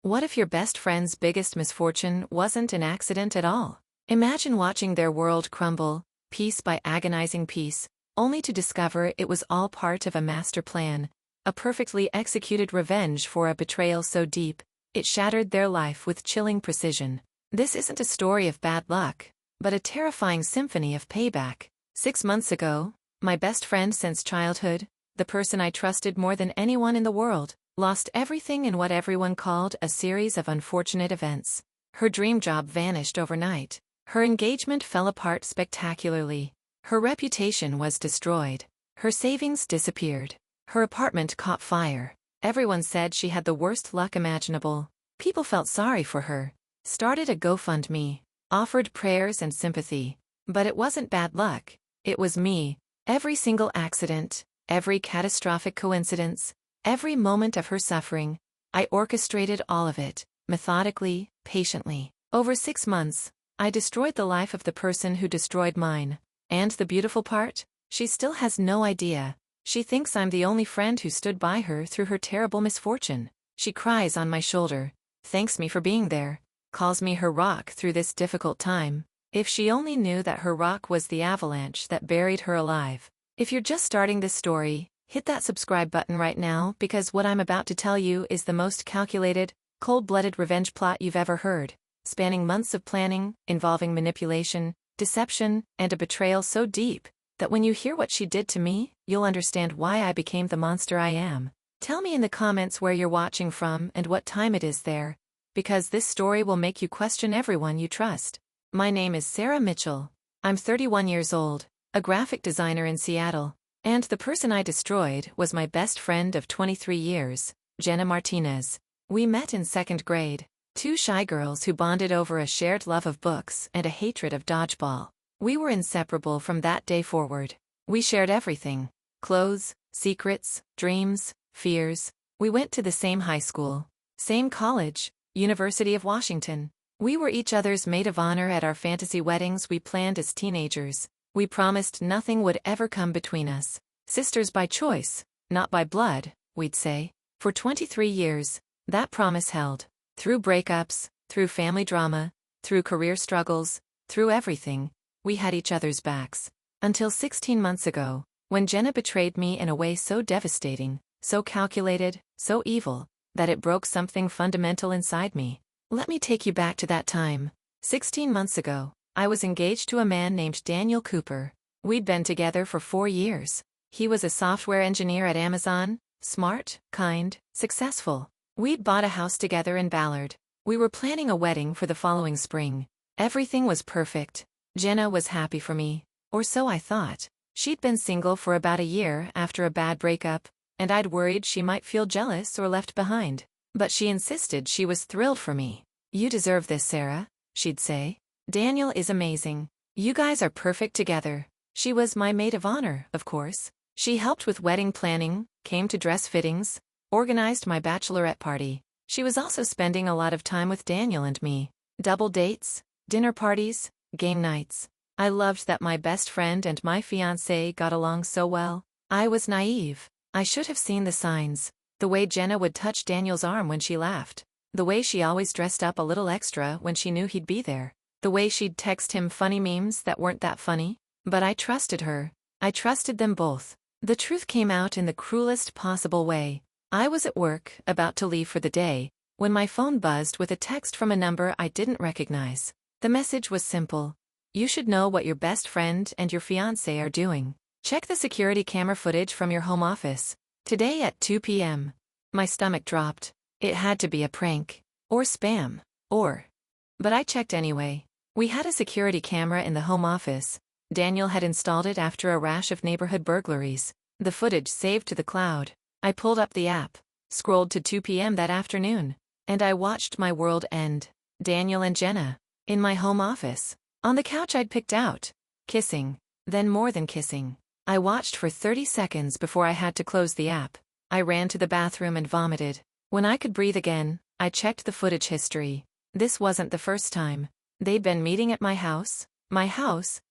What if your best friend's biggest misfortune wasn't an accident at all? Imagine watching their world crumble, piece by agonizing piece, only to discover it was all part of a master plan, a perfectly executed revenge for a betrayal so deep, it shattered their life with chilling precision. This isn't a story of bad luck, but a terrifying symphony of payback. 6 months ago, my best friend since childhood, the person I trusted more than anyone in the world, lost everything in what everyone called a series of unfortunate events. Her dream job vanished overnight. Her engagement fell apart spectacularly. Her reputation was destroyed. Her savings disappeared. Her apartment caught fire. Everyone said she had the worst luck imaginable. People felt sorry for her, started a GoFundMe, offered prayers and sympathy. But it wasn't bad luck. It was me. Every single accident, every catastrophic coincidence, every moment of her suffering, I orchestrated all of it, methodically, patiently. Over 6 months, I destroyed the life of the person who destroyed mine. And the beautiful part? She still has no idea. She thinks I'm the only friend who stood by her through her terrible misfortune. She cries on my shoulder, thanks me for being there, calls me her rock through this difficult time. If she only knew that her rock was the avalanche that buried her alive. If you're just starting this story, hit that subscribe button right now because what I'm about to tell you is the most calculated, cold-blooded revenge plot you've ever heard, spanning months of planning, involving manipulation, deception, and a betrayal so deep that when you hear what she did to me, you'll understand why I became the monster I am. Tell me in the comments where you're watching from and what time it is there, because this story will make you question everyone you trust. My name is Sarah Mitchell. I'm 31 years old, a graphic designer in Seattle, and the person I destroyed was my best friend of 23 years, Jenna Martinez. We met in 2nd grade, two shy girls who bonded over a shared love of books and a hatred of dodgeball. We were inseparable from that day forward. We shared everything: clothes, secrets, dreams, fears. We went to the same high school, same college, University of Washington. We were each other's maid of honor at our fantasy weddings we planned as teenagers. We promised nothing would ever come between us. Sisters by choice, not by blood, we'd say. For 23 years, that promise held. Through breakups, through family drama, through career struggles, through everything, we had each other's backs. Until 16 months ago, when Jenna betrayed me in a way so devastating, so calculated, so evil, that it broke something fundamental inside me. Let me take you back to that time. 16 months ago, I was engaged to a man named Daniel Cooper. We'd been together for 4 years. He was a software engineer at Amazon, smart, kind, successful. We'd bought a house together in Ballard. We were planning a wedding for the following spring. Everything was perfect. Jenna was happy for me, or so I thought. She'd been single for about a year after a bad breakup, and I'd worried she might feel jealous or left behind. But she insisted she was thrilled for me. "You deserve this, Sarah," she'd say. "Daniel is amazing. You guys are perfect together." She was my maid of honor, of course. She helped with wedding planning, came to dress fittings, organized my bachelorette party. She was also spending a lot of time with Daniel and me. Double dates, dinner parties, game nights. I loved that my best friend and my fiancé got along so well. I was naive. I should have seen the signs. The way Jenna would touch Daniel's arm when she laughed. The way she always dressed up a little extra when she knew he'd be there. The way she'd text him funny memes that weren't that funny. But I trusted her. I trusted them both. The truth came out in the cruelest possible way. I was at work, about to leave for the day, when my phone buzzed with a text from a number I didn't recognize. The message was simple. "You should know what your best friend and your fiancé are doing. Check the security camera footage from your home office. Today at 2 p.m. My stomach dropped. It had to be a prank. Or spam. But I checked anyway. We had a security camera in the home office. Daniel had installed it after a rash of neighborhood burglaries. The footage saved to the cloud. I pulled up the app, scrolled to 2 p.m. that afternoon, and I watched my world end. Daniel and Jenna, in my home office, on the couch I'd picked out, kissing, then more than kissing. I watched for 30 seconds before I had to close the app. I ran to the bathroom and vomited. When I could breathe again, I checked the footage history. This wasn't the first time. They'd been meeting at my house,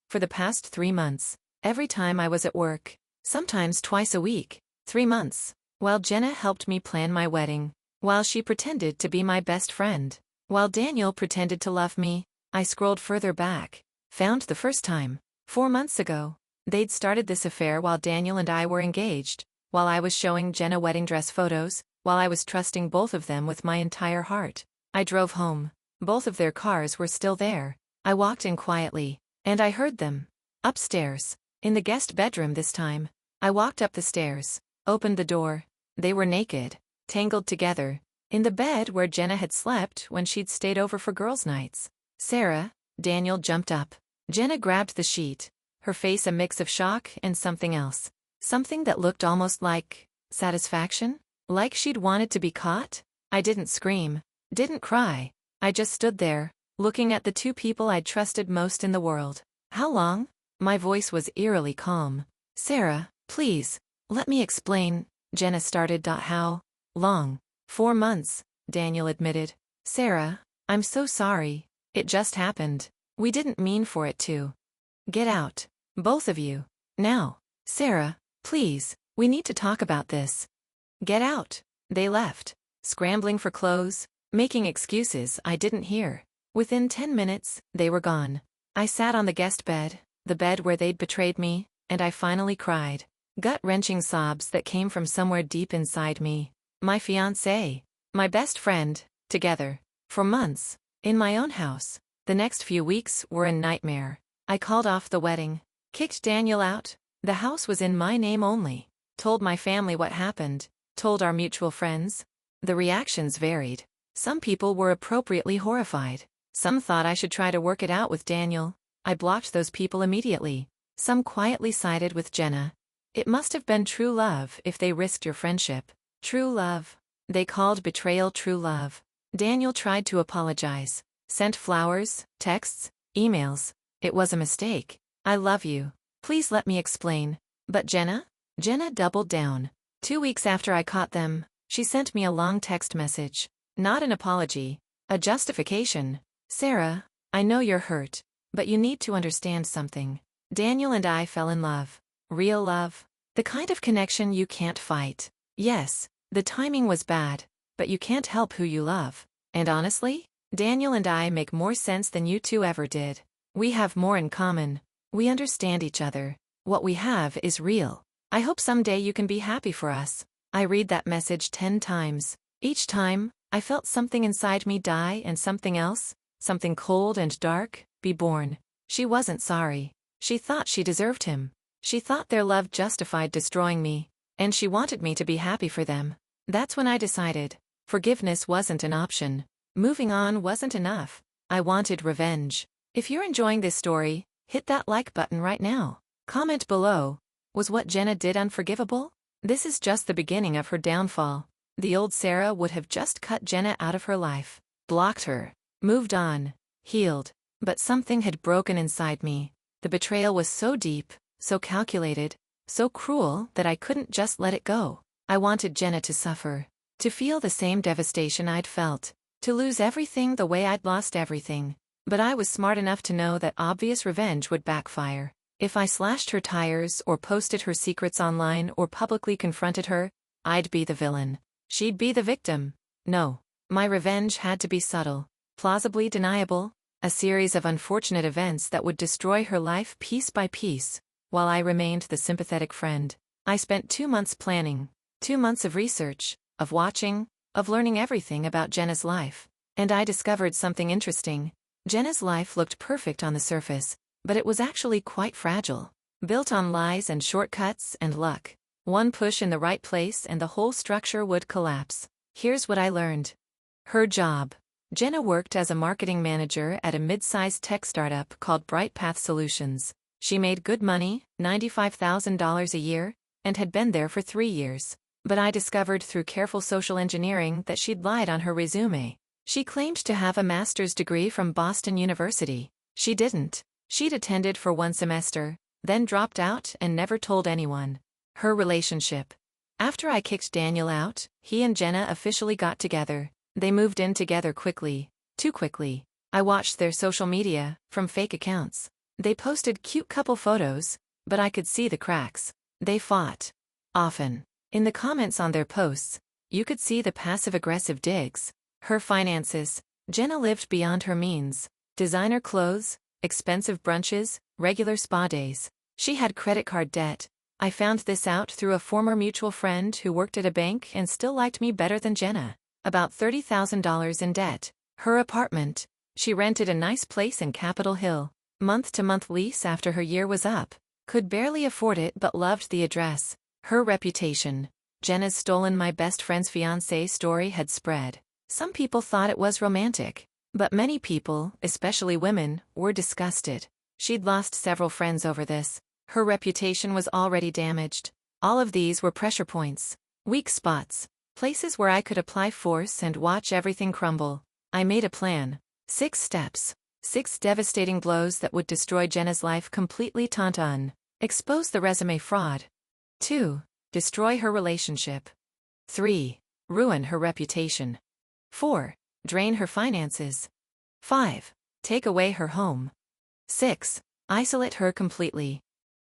for the past 3 months. Every time I was at work, sometimes twice a week. 3 months. While Jenna helped me plan my wedding. while she pretended to be my best friend. While Daniel pretended to love me, I scrolled further back, found the first time, 4 months ago. They'd started this affair while Daniel and I were engaged, while I was showing Jenna wedding dress photos, while I was trusting both of them with my entire heart. I drove home. Both of their cars were still there. I walked in quietly, and I heard them. Upstairs, in the guest bedroom this time. I walked up the stairs, opened the door. They were naked, tangled together, in the bed where Jenna had slept when she'd stayed over for girls' nights. Sarah, Daniel jumped up. Jenna grabbed the sheet, her face a mix of shock and something else. Something that looked almost like satisfaction? Like she'd wanted to be caught? I didn't scream, didn't cry. I just stood there, looking at the two people I'd trusted most in the world. How long? My voice was eerily calm. Sarah, please, let me explain, Jenna started. How long? 4 months, Daniel admitted. Sarah, I'm so sorry. It just happened. We didn't mean for it to. Get out. Both of you. Now. Sarah, please, we need to talk about this. Get out. They left, scrambling for clothes, making excuses I didn't hear. Within 10 minutes, they were gone. I sat on the guest bed, the bed where they'd betrayed me, and I finally cried. Gut-wrenching sobs that came from somewhere deep inside me. My fiancé, my best friend, together, for months, in my own house. The next few weeks were a nightmare. I called off the wedding, kicked Daniel out. The house was in my name only. Told my family what happened, told our mutual friends. The reactions varied. Some people were appropriately horrified. Some thought I should try to work it out with Daniel. I blocked those people immediately. Some quietly sided with Jenna. It must have been true love if they risked your friendship. True love. They called betrayal true love. Daniel tried to apologize. Sent flowers, texts, emails. It was a mistake. I love you. Please let me explain. But Jenna? Jenna doubled down. 2 weeks after I caught them, she sent me a long text message. Not an apology. A justification. Sarah, I know you're hurt, but you need to understand something. Daniel and I fell in love. Real love. The kind of connection you can't fight. Yes, the timing was bad, but you can't help who you love. And honestly, Daniel and I make more sense than you two ever did. We have more in common. We understand each other. What we have is real. I hope someday you can be happy for us. I read that message 10 times. Each time, I felt something inside me die and something else, something cold and dark, be born. She wasn't sorry. She thought she deserved him. She thought their love justified destroying me, and she wanted me to be happy for them. That's when I decided. Forgiveness wasn't an option. Moving on wasn't enough. I wanted revenge. If you're enjoying this story, hit that like button right now. Comment below. Was what Jenna did unforgivable? This is just the beginning of her downfall. The old Sarah would have just cut Jenna out of her life, blocked her, moved on, healed. But something had broken inside me. The betrayal was so deep, so calculated, so cruel that I couldn't just let it go. I wanted Jenna to suffer, to feel the same devastation I'd felt, to lose everything the way I'd lost everything. But I was smart enough to know that obvious revenge would backfire. If I slashed her tires or posted her secrets online or publicly confronted her, I'd be the villain. She'd be the victim. No, my revenge had to be subtle, plausibly deniable, a series of unfortunate events that would destroy her life piece by piece, while I remained the sympathetic friend. I spent 2 months planning, 2 months of research, of watching, of learning everything about Jenna's life. And I discovered something interesting. Jenna's life looked perfect on the surface, but it was actually quite fragile, built on lies and shortcuts and luck. One push in the right place and the whole structure would collapse. Here's what I learned. Her job. Jenna worked as a marketing manager at a mid-sized tech startup called Bright Path Solutions. She made good money, $95,000 a year, and had been there for 3 years. But I discovered through careful social engineering that she'd lied on her resume. She claimed to have a master's degree from Boston University. She didn't. She'd attended for 1 semester, then dropped out and never told anyone. Her relationship. After I kicked Daniel out, he and Jenna officially got together. They moved in together quickly. Too quickly. I watched their social media, from fake accounts. They posted cute couple photos, but I could see the cracks. They fought. Often. In the comments on their posts, You could see the passive-aggressive digs. Her finances. Jenna lived beyond her means. Designer clothes, expensive brunches, regular spa days. She had credit card debt. I found this out through a former mutual friend who worked at a bank and still liked me better than Jenna. About $30,000 in debt. Her apartment. She rented a nice place in Capitol Hill. Month-to-month lease after her year was up. Could barely afford it but loved the address. Her reputation. Jenna's stolen my best friend's fiancé story had spread. Some people thought it was romantic. But many people, especially women, were disgusted. She'd lost several friends over this. Her reputation was already damaged. All of these were pressure points. Weak spots. Places where I could apply force and watch everything crumble. I made a plan. 6 steps. 6 devastating blows that would destroy Jenna's life completely. Taunton. Expose the resume fraud. 2. Destroy her relationship. 3. Ruin her reputation. 4. Drain her finances. 5. Take away her home. 6. Isolate her completely.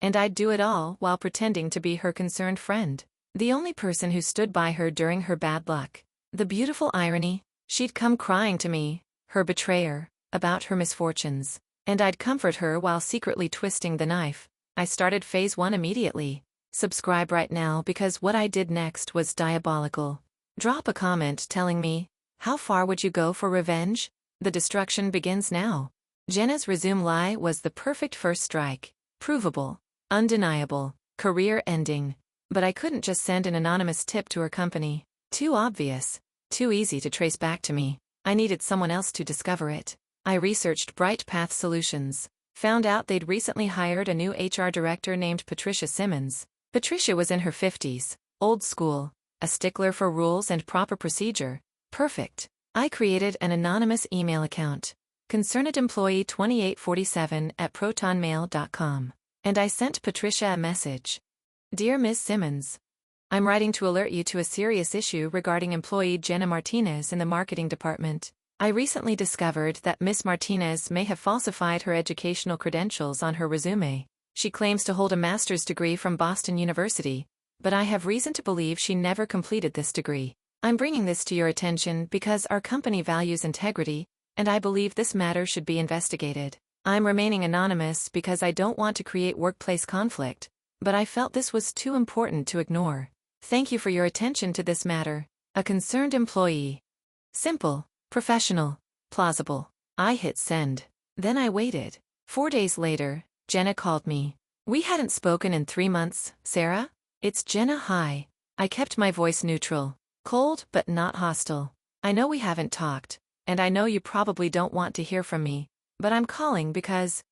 And I'd do it all while pretending to be her concerned friend. The only person who stood by her during her bad luck. The beautiful irony, she'd come crying to me, her betrayer, about her misfortunes. And I'd comfort her while secretly twisting the knife. I started phase 1 immediately. Subscribe right now because what I did next was diabolical. Drop a comment telling me, how far would you go for revenge? The destruction begins now. Jenna's resume lie was the perfect first strike. Provable. Undeniable. Career-ending. But I couldn't just send an anonymous tip to her company. Too obvious. Too easy to trace back to me. I needed someone else to discover it. I researched Bright Path Solutions. Found out they'd recently hired a new HR director named Patricia Simmons. Patricia was in her 50s. Old school. A stickler for rules and proper procedure. Perfect. I created an anonymous email account. concernedemployee2847@protonmail.com. And I sent Patricia a message. Dear Ms. Simmons, I'm writing to alert you to a serious issue regarding employee Jenna Martinez in the marketing department. I recently discovered that Ms. Martinez may have falsified her educational credentials on her resume. She claims to hold a master's degree from Boston University, but I have reason to believe she never completed this degree. I'm bringing this to your attention because our company values integrity, and I believe this matter should be investigated. I'm remaining anonymous because I don't want to create workplace conflict, but I felt this was too important to ignore. Thank you for your attention to this matter. A concerned employee. Simple, professional, plausible. I hit send. Then I waited. 4 days later, Jenna called me. We hadn't spoken in 3 months, Sarah? It's Jenna. Hi. I kept my voice neutral. Cold but not hostile. I know we haven't talked, and I know you probably don't want to hear from me, but I'm calling because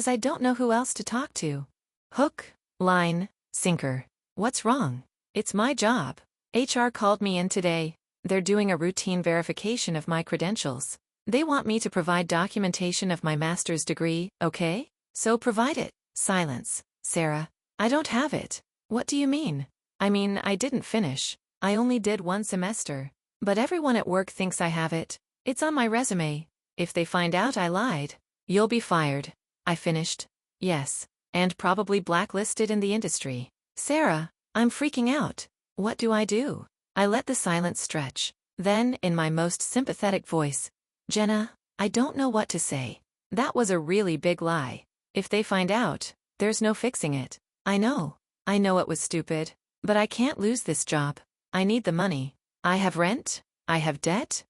I don't know who else to talk to. Hook, line, sinker. What's wrong? It's my job. HR called me in today. They're doing a routine verification of my credentials. They want me to provide documentation of my master's degree, okay? So provide it. Silence. Sarah, I don't have it. What do you mean? I mean, I didn't finish. I only did 1 semester. But everyone at work thinks I have it. It's on my resume. If they find out I lied, you'll be fired. I finished. Yes. And probably blacklisted in the industry. Sarah, I'm freaking out. What do I do? I let the silence stretch. Then, in my most sympathetic voice, Jenna, I don't know what to say. That was a really big lie. If they find out, there's no fixing it. I know it was stupid. But I can't lose this job. I need the money. I have rent. I have debt.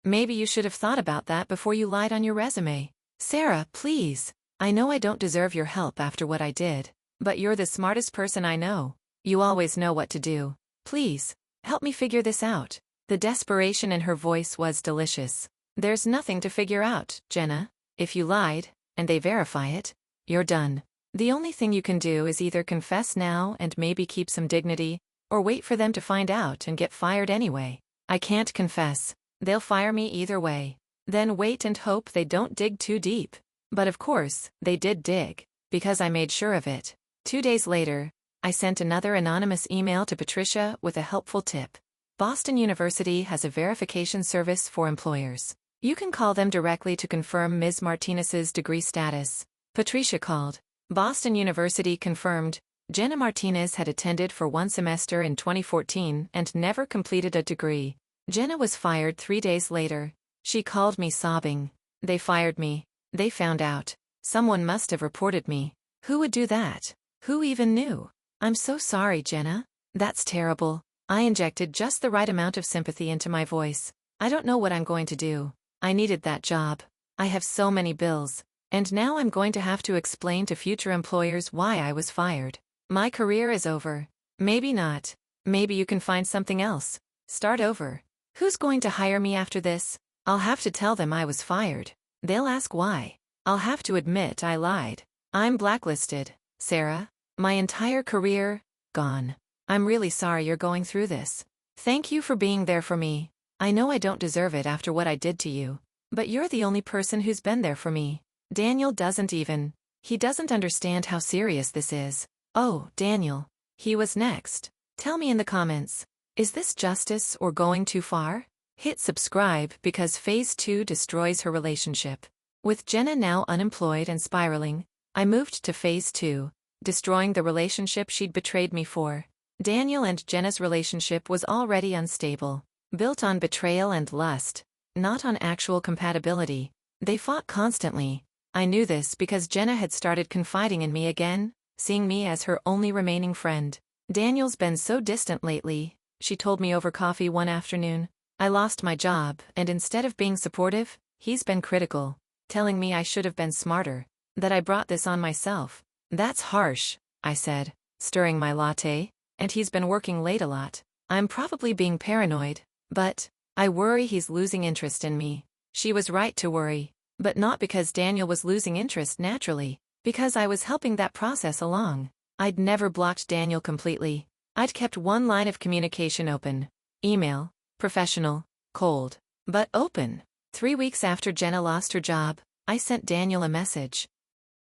Maybe you should have thought about that before you lied on your resume. Sarah, please. I know I don't deserve your help after what I did. But you're the smartest person I know. You always know what to do. Please, help me figure this out. The desperation in her voice was delicious. There's nothing to figure out, Jenna. If you lied, and they verify it, you're done. The only thing you can do is either confess now and maybe keep some dignity, or wait for them to find out and get fired anyway. I can't confess. They'll fire me either way. Then wait and hope they don't dig too deep. But of course, they did dig, because I made sure of it. 2 days later, I sent another anonymous email to Patricia with a helpful tip. Boston University has a verification service for employers. You can call them directly to confirm Ms. Martinez's degree status. Patricia called. Boston University confirmed, Jenna Martinez had attended for one semester in 2014 and never completed a degree. Jenna was fired 3 days later. She called me sobbing. They fired me. They found out. Someone must have reported me. Who would do that? Who even knew? I'm so sorry, Jenna. That's terrible. I injected just the right amount of sympathy into my voice. I don't know what I'm going to do. I needed that job. I have so many bills. And now I'm going to have to explain to future employers why I was fired. My career is over. Maybe not. Maybe you can find something else. Start over. Who's going to hire me after this? I'll have to tell them I was fired. They'll ask why. I'll have to admit I lied. I'm blacklisted, Sarah. My entire career, gone. I'm really sorry you're going through this. Thank you for being there for me. I know I don't deserve it after what I did to you. But you're the only person who's been there for me. Daniel doesn't even. He doesn't understand how serious this is. Oh, Daniel. He was next. Tell me in the comments. Is this justice or going too far? Hit subscribe because Phase 2 destroys her relationship. With Jenna now unemployed and spiraling, I moved to Phase 2, destroying the relationship she'd betrayed me for. Daniel and Jenna's relationship was already unstable, built on betrayal and lust, not on actual compatibility. They fought constantly. I knew this because Jenna had started confiding in me again, seeing me as her only remaining friend. Daniel's been so distant lately, she told me over coffee one afternoon. I lost my job, and instead of being supportive, he's been critical, telling me I should have been smarter, that I brought this on myself. That's harsh, I said, stirring my latte, and he's been working late a lot. I'm probably being paranoid, but I worry he's losing interest in me. She was right to worry, but not because Daniel was losing interest naturally, because I was helping that process along. I'd never blocked Daniel completely. I'd kept one line of communication open. Email, professional, cold, but open. 3 weeks after Jenna lost her job, I sent Daniel a message.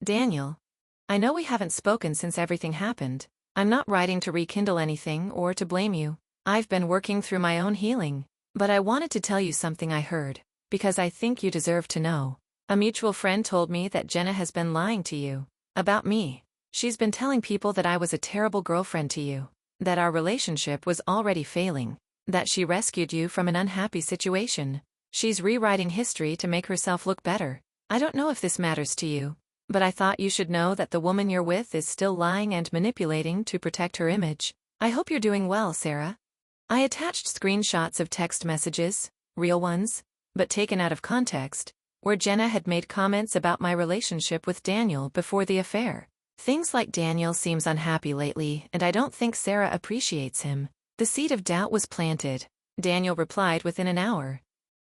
Daniel, I know we haven't spoken since everything happened. I'm not writing to rekindle anything or to blame you. I've been working through my own healing. But I wanted to tell you something I heard, because I think you deserve to know. A mutual friend told me that Jenna has been lying to you. About me. She's been telling people that I was a terrible girlfriend to you. That our relationship was already failing. That she rescued you from an unhappy situation. She's rewriting history to make herself look better. I don't know if this matters to you, but I thought you should know that the woman you're with is still lying and manipulating to protect her image. I hope you're doing well, Sarah. I attached screenshots of text messages, real ones, but taken out of context, where Jenna had made comments about my relationship with Daniel before the affair. Things like Daniel seems unhappy lately and I don't think Sarah appreciates him. The seed of doubt was planted. Daniel replied within an hour.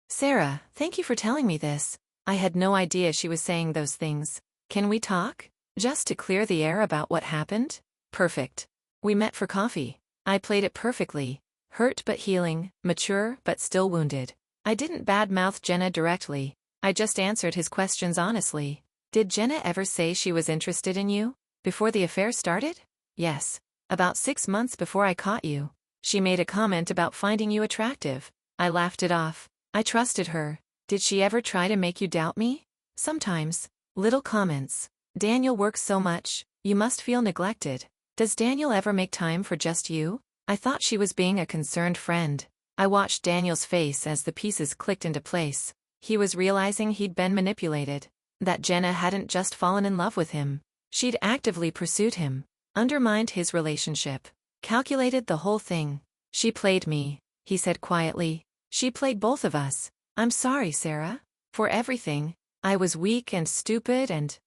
Sarah, thank you for telling me this. I had no idea she was saying those things. Can we talk? Just to clear the air about what happened? Perfect. We met for coffee. I played it perfectly. Hurt but healing, mature but still wounded. I didn't badmouth Jenna directly. I just answered his questions honestly. Did Jenna ever say she was interested in you? Before the affair started? Yes. About 6 months before I caught you. She made a comment about finding you attractive. I laughed it off. I trusted her. Did she ever try to make you doubt me? Sometimes. Little comments. Daniel works so much, you must feel neglected. Does Daniel ever make time for just you? I thought she was being a concerned friend. I watched Daniel's face as the pieces clicked into place. He was realizing he'd been manipulated. That Jenna hadn't just fallen in love with him. She'd actively pursued him, undermined his relationship, calculated the whole thing. She played me, he said quietly. She played both of us. I'm sorry, Sarah. For everything. I was weak and stupid and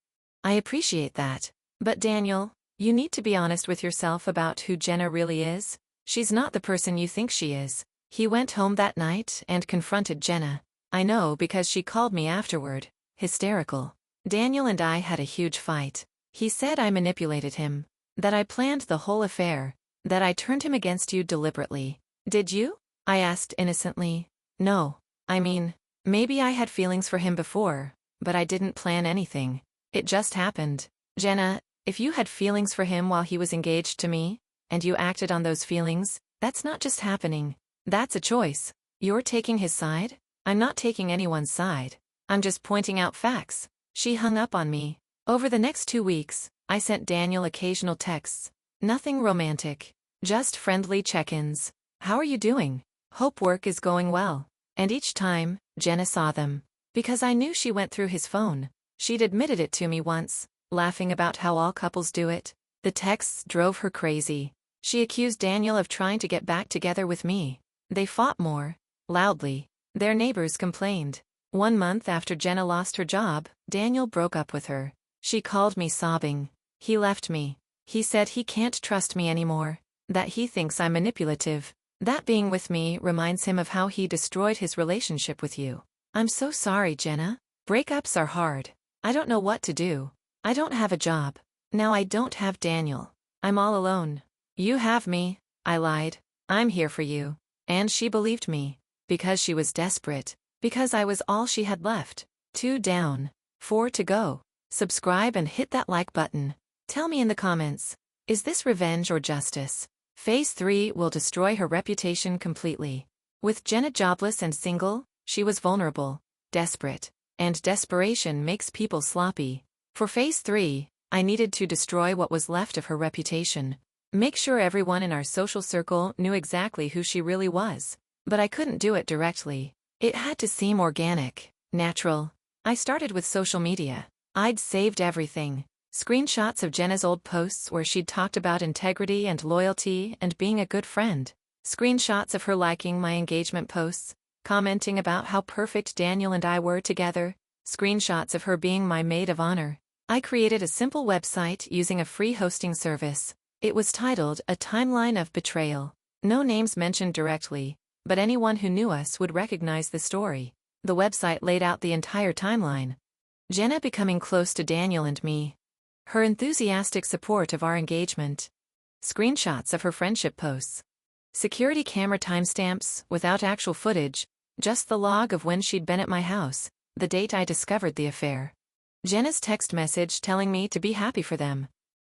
I appreciate that. But Daniel, you need to be honest with yourself about who Jenna really is. She's not the person you think she is. He went home that night and confronted Jenna. I know because she called me afterward, hysterical. Daniel and I had a huge fight. He said I manipulated him, that I planned the whole affair, that I turned him against you deliberately. Did you? I asked innocently. No. I mean, maybe I had feelings for him before, but I didn't plan anything. It just happened. Jenna, if you had feelings for him while he was engaged to me, and you acted on those feelings, that's not just happening. That's a choice. You're taking his side? I'm not taking anyone's side. I'm just pointing out facts. She hung up on me. Over the next 2 weeks, I sent Daniel occasional texts. Nothing romantic. Just friendly check-ins. How are you doing? Hope work is going well. And each time, Jenna saw them. Because I knew she went through his phone. She'd admitted it to me once, laughing about how all couples do it. The texts drove her crazy. She accused Daniel of trying to get back together with me. They fought more. Loudly. Their neighbors complained. 1 month after Jenna lost her job, Daniel broke up with her. She called me sobbing. He left me. He said he can't trust me anymore. That he thinks I'm manipulative. That being with me reminds him of how he destroyed his relationship with you. I'm so sorry, Jenna. Breakups are hard. I don't know what to do. I don't have a job. Now I don't have Daniel. I'm all alone. You have me. I lied. I'm here for you. And she believed me. Because she was desperate. Because I was all she had left. 2 down. 4 to go. Subscribe and hit that like button. Tell me in the comments. Is this revenge or justice? Phase 3 will destroy her reputation completely. With Jenna jobless and single, she was vulnerable, desperate. And desperation makes people sloppy. For Phase 3, I needed to destroy what was left of her reputation. Make sure everyone in our social circle knew exactly who she really was. But I couldn't do it directly. It had to seem organic, natural. I started with social media. I'd saved everything. Screenshots of Jenna's old posts where she'd talked about integrity and loyalty and being a good friend. Screenshots of her liking my engagement posts, commenting about how perfect Daniel and I were together. Screenshots of her being my maid of honor. I created a simple website using a free hosting service. It was titled A Timeline of Betrayal. No names mentioned directly, but anyone who knew us would recognize the story. The website laid out the entire timeline. Jenna becoming close to Daniel and me. Her enthusiastic support of our engagement. Screenshots of her friendship posts. Security camera timestamps, without actual footage, just the log of when she'd been at my house, the date I discovered the affair. Jenna's text message telling me to be happy for them.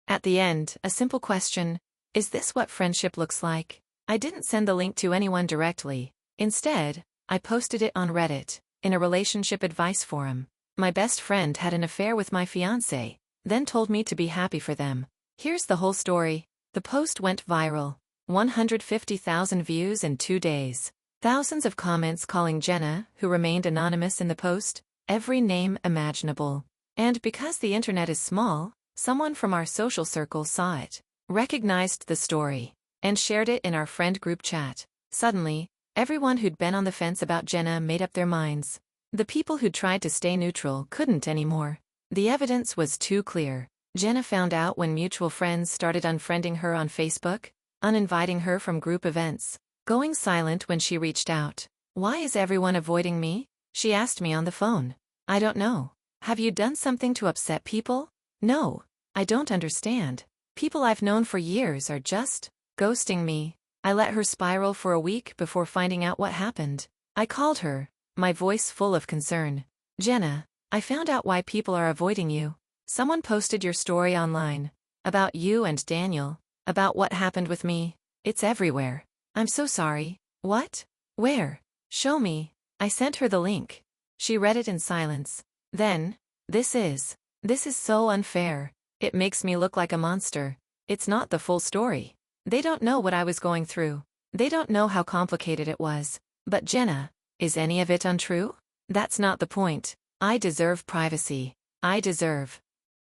At the end, a simple question, is this what friendship looks like? I didn't send the link to anyone directly. Instead, I posted it on Reddit, in a relationship advice forum. My best friend had an affair with my fiancé, then told me to be happy for them. Here's the whole story. The post went viral. 150,000 views in 2 days. Thousands of comments calling Jenna, who remained anonymous in the post, every name imaginable. And because the internet is small, someone from our social circle saw it, recognized the story, and shared it in our friend group chat. Suddenly, everyone who'd been on the fence about Jenna made up their minds. The people who'd tried to stay neutral couldn't anymore. The evidence was too clear. Jenna found out when mutual friends started unfriending her on Facebook, uninviting her from group events, going silent when she reached out. Why is everyone avoiding me? She asked me on the phone. I don't know. Have you done something to upset people? No. I don't understand. People I've known for years are just ghosting me. I let her spiral for a week before finding out what happened. I called her, my voice full of concern. Jenna, I found out why people are avoiding you. Someone posted your story online. About you and Daniel. About what happened with me. It's everywhere. I'm so sorry. What? Where? Show me. I sent her the link. She read it in silence. Then, this is so unfair. It makes me look like a monster. It's not the full story. They don't know what I was going through. They don't know how complicated it was. But Jenna, is any of it untrue? That's not the point. I deserve privacy. I deserve.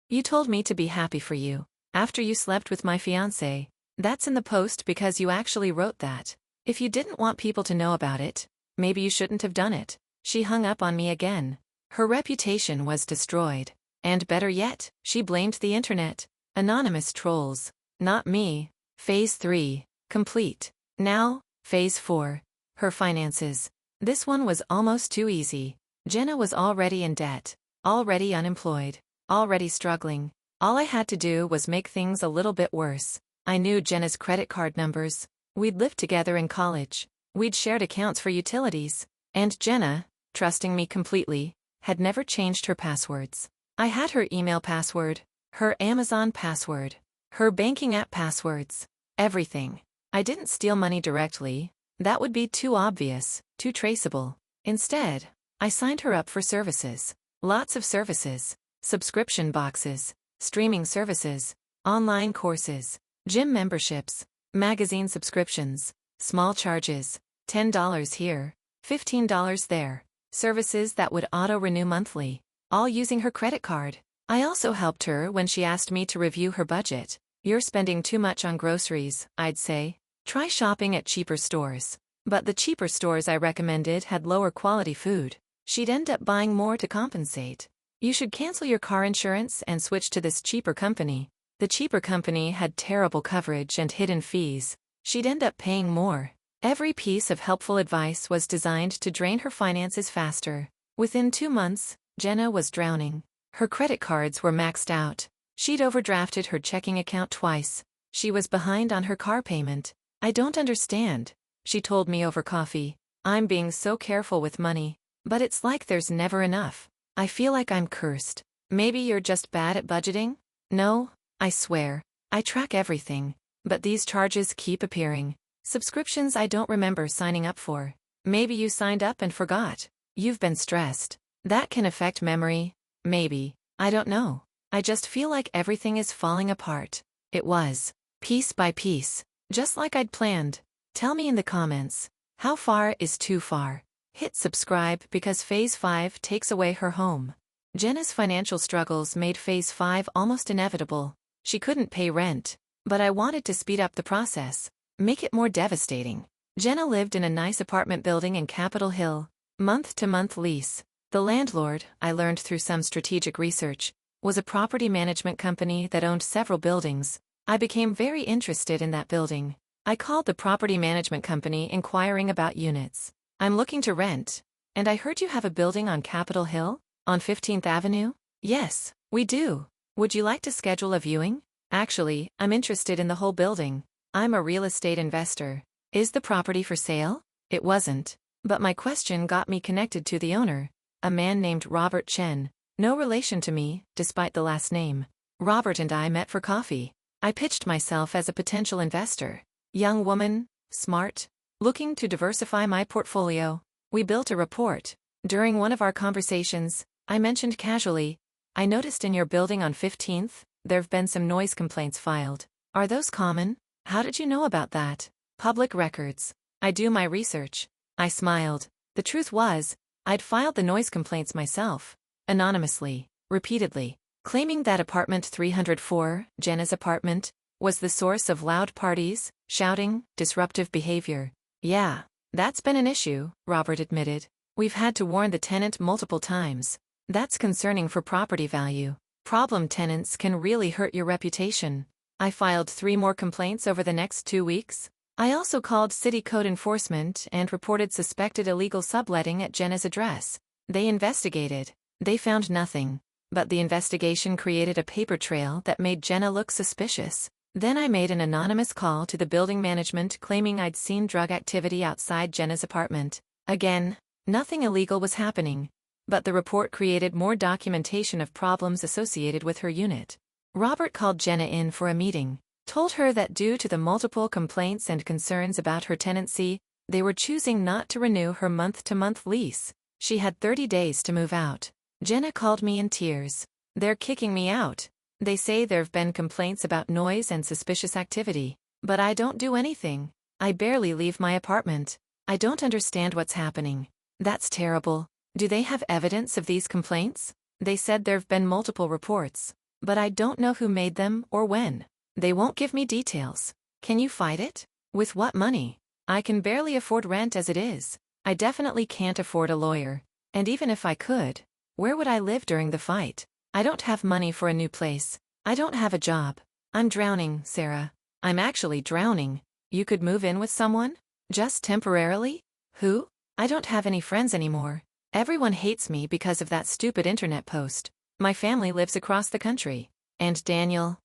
You told me to be happy for you. After you slept with my fiancé. That's in the post because you actually wrote that. If you didn't want people to know about it, maybe you shouldn't have done it. She hung up on me again. Her reputation was destroyed. And better yet, she blamed the internet. Anonymous trolls. Not me. Phase 3. Complete. Now, Phase 4. Her finances. This one was almost too easy. Jenna was already in debt. Already unemployed. Already struggling. All I had to do was make things a little bit worse. I knew Jenna's credit card numbers. We'd lived together in college. We'd shared accounts for utilities. And Jenna, trusting me completely, had never changed her passwords. I had her email password, her Amazon password, her banking app passwords, everything. I didn't steal money directly. That would be too obvious, too traceable. Instead, I signed her up for services. Lots of services. Subscription boxes, streaming services, online courses, Gym memberships, magazine subscriptions, small charges, $10 here, $15 there, services that would auto-renew monthly, all using her credit card. I also helped her when she asked me to review her budget. You're spending too much on groceries, I'd say. Try shopping at cheaper stores. But the cheaper stores I recommended had lower quality food. She'd end up buying more to compensate. You should cancel your car insurance and switch to this cheaper company. The cheaper company had terrible coverage and hidden fees. She'd end up paying more. Every piece of helpful advice was designed to drain her finances faster. Within 2 months, Jenna was drowning. Her credit cards were maxed out. She'd overdrafted her checking account twice. She was behind on her car payment. I don't understand, she told me over coffee. I'm being so careful with money, but it's like there's never enough. I feel like I'm cursed. Maybe you're just bad at budgeting? No, I swear. I track everything, but these charges keep appearing. Subscriptions I don't remember signing up for. Maybe you signed up and forgot. You've been stressed. That can affect memory. Maybe. I don't know. I just feel like everything is falling apart. It was. Piece by piece. Just like I'd planned. Tell me in the comments. How far is too far? Hit subscribe because Phase 5 takes away her home. Jenna's financial struggles made Phase 5 almost inevitable. She couldn't pay rent. But I wanted to speed up the process. Make it more devastating. Jenna lived in a nice apartment building in Capitol Hill. Month-to-month lease. The landlord, I learned through some strategic research, was a property management company that owned several buildings. I became very interested in that building. I called the property management company inquiring about units. I'm looking to rent. And I heard you have a building on Capitol Hill? On 15th Avenue? Yes, we do. Would you like to schedule a viewing? Actually, I'm interested in the whole building. I'm a real estate investor. Is the property for sale? It wasn't. But my question got me connected to the owner, a man named Robert Chen. No relation to me, despite the last name. Robert and I met for coffee. I pitched myself as a potential investor. Young woman, smart, looking to diversify my portfolio. We built a report. During one of our conversations, I mentioned casually, I noticed in your building on 15th, there've been some noise complaints filed. Are those common? How did you know about that? Public records. I do my research. I smiled. The truth was, I'd filed the noise complaints myself. Anonymously, repeatedly, claiming that apartment 304, Jenna's apartment, was the source of loud parties, shouting, disruptive behavior. Yeah, that's been an issue, Robert admitted. We've had to warn the tenant multiple times. That's concerning for property value. Problem tenants can really hurt your reputation. I filed 3 more complaints over the next 2 weeks. I also called city code enforcement and reported suspected illegal subletting at Jenna's address. They investigated. They found nothing. But the investigation created a paper trail that made Jenna look suspicious. Then I made an anonymous call to the building management claiming I'd seen drug activity outside Jenna's apartment. Again, nothing illegal was happening. But the report created more documentation of problems associated with her unit. Robert called Jenna in for a meeting, told her that due to the multiple complaints and concerns about her tenancy, they were choosing not to renew her month-to-month lease. She had 30 days to move out. Jenna called me in tears. They're kicking me out. They say there've been complaints about noise and suspicious activity. But I don't do anything. I barely leave my apartment. I don't understand what's happening. That's terrible. Do they have evidence of these complaints? They said there've been multiple reports. But I don't know who made them or when. They won't give me details. Can you fight it? With what money? I can barely afford rent as it is. I definitely can't afford a lawyer. And even if I could, where would I live during the fight? I don't have money for a new place. I don't have a job. I'm drowning, Sarah. I'm actually drowning. You could move in with someone? Just temporarily? Who? I don't have any friends anymore. Everyone hates me because of that stupid internet post. My family lives across the country. And Daniel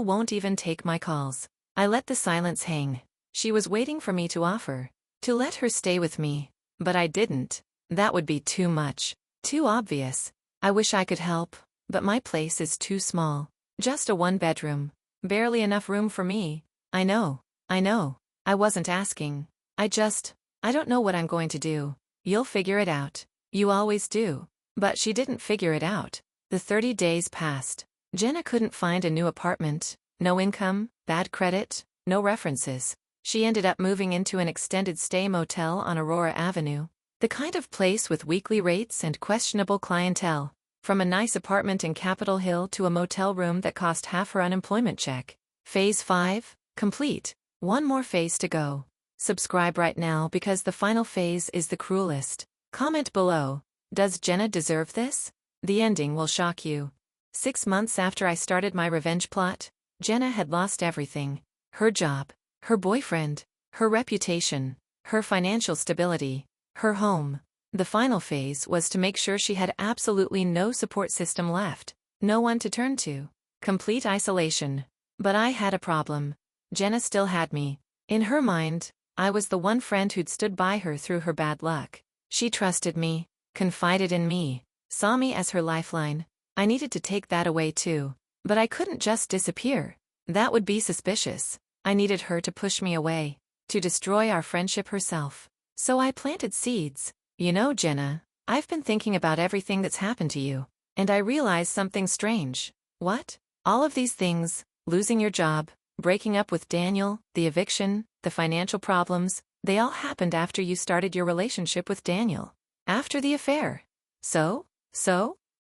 won't even take my calls. I let the silence hang. She was waiting for me to offer to let her stay with me. But I didn't. That would be too much. Too obvious. I wish I could help, but my place is too small. Just a 1-bedroom. Barely enough room for me. I know. I wasn't asking. I don't know what I'm going to do. You'll figure it out. You always do. But she didn't figure it out. The 30 days passed. Jenna couldn't find a new apartment. No income, bad credit, no references. She ended up moving into an extended stay motel on Aurora Avenue, the kind of place with weekly rates and questionable clientele. From a nice apartment in Capitol Hill to a motel room that cost half her unemployment check. Phase 5, complete. One more phase to go. Subscribe right now because the final phase is the cruelest. Comment below. Does Jenna deserve this? The ending will shock you. 6 months after I started my revenge plot, Jenna had lost everything. Her job, her boyfriend, her reputation, her financial stability, her home. The final phase was to make sure she had absolutely no support system left, no one to turn to. Complete isolation. But I had a problem. Jenna still had me. In her mind, I was the one friend who'd stood by her through her bad luck. She trusted me, confided in me, saw me as her lifeline. I needed to take that away too. But I couldn't just disappear. That would be suspicious. I needed her to push me away, to destroy our friendship herself. So I planted seeds. You know, Jenna, I've been thinking about everything that's happened to you, and I realized something strange. What? All of these things, losing your job, breaking up with Daniel, the eviction, the financial problems, they all happened after you started your relationship with Daniel. After the affair. So?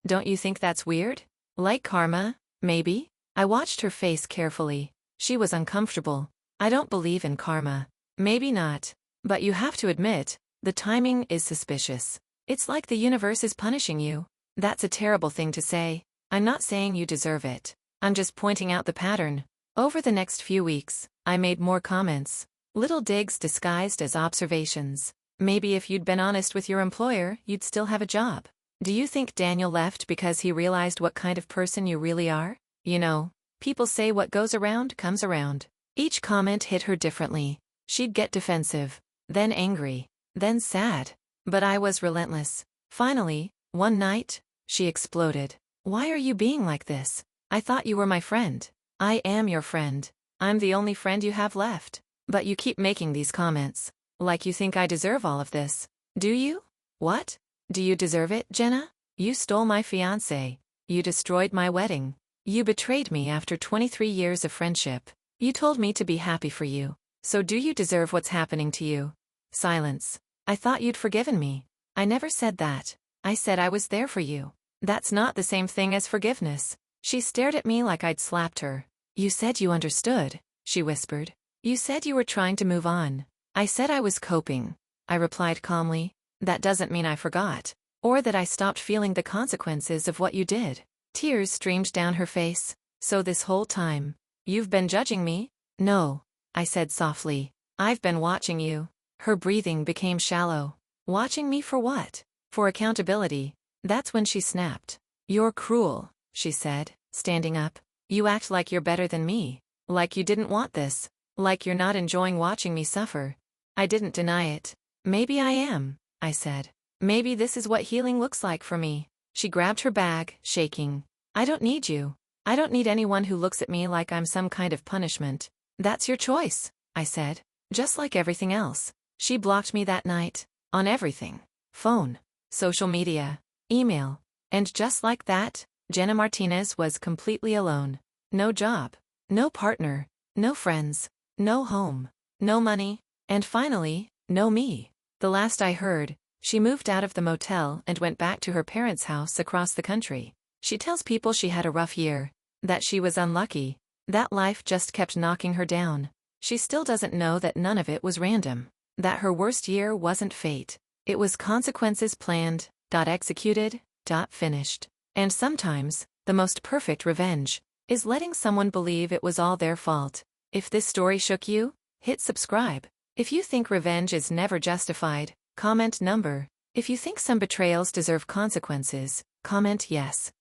Don't you think that's weird? Like karma, maybe? I watched her face carefully. She was uncomfortable. I don't believe in karma. Maybe not. But you have to admit, the timing is suspicious. It's like the universe is punishing you. That's a terrible thing to say. I'm not saying you deserve it. I'm just pointing out the pattern. Over the next few weeks, I made more comments. Little digs disguised as observations. Maybe if you'd been honest with your employer, you'd still have a job. Do you think Daniel left because he realized what kind of person you really are? You know, people say what goes around comes around. Each comment hit her differently. She'd get defensive, then angry, then sad. But I was relentless. Finally, one night, she exploded. Why are you being like this? I thought you were my friend. I am your friend. I'm the only friend you have left. But you keep making these comments. Like you think I deserve all of this. Do you? What? Do you deserve it, Jenna? You stole my fiancé. You destroyed my wedding. You betrayed me after 23 years of friendship. You told me to be happy for you. So do you deserve what's happening to you? Silence. I thought you'd forgiven me. I never said that. I said I was there for you. That's not the same thing as forgiveness. She stared at me like I'd slapped her. You said you understood, she whispered. You said you were trying to move on. I said I was coping. I replied calmly. That doesn't mean I forgot. Or that I stopped feeling the consequences of what you did. Tears streamed down her face. So this whole time, you've been judging me? No, I said softly. I've been watching you. Her breathing became shallow. Watching me for what? For accountability. That's when she snapped. You're cruel, she said, standing up. You act like you're better than me. Like you didn't want this. Like you're not enjoying watching me suffer. I didn't deny it. Maybe I am, I said. Maybe this is what healing looks like for me. She grabbed her bag, shaking. I don't need you. I don't need anyone who looks at me like I'm some kind of punishment. That's your choice, I said. Just like everything else. She blocked me that night. On everything. Phone. Social media. Email. And just like that, Jenna Martinez was completely alone. No job. No partner. No friends. No home. No money. And finally, no me. The last I heard, she moved out of the motel and went back to her parents' house across the country. She tells people she had a rough year. That she was unlucky. That life just kept knocking her down. She still doesn't know that none of it was random. That her worst year wasn't fate. It was consequences planned, executed, finished. And sometimes, the most perfect revenge is letting someone believe it was all their fault. If this story shook you, hit subscribe. If you think revenge is never justified, comment number. If you think some betrayals deserve consequences, comment yes.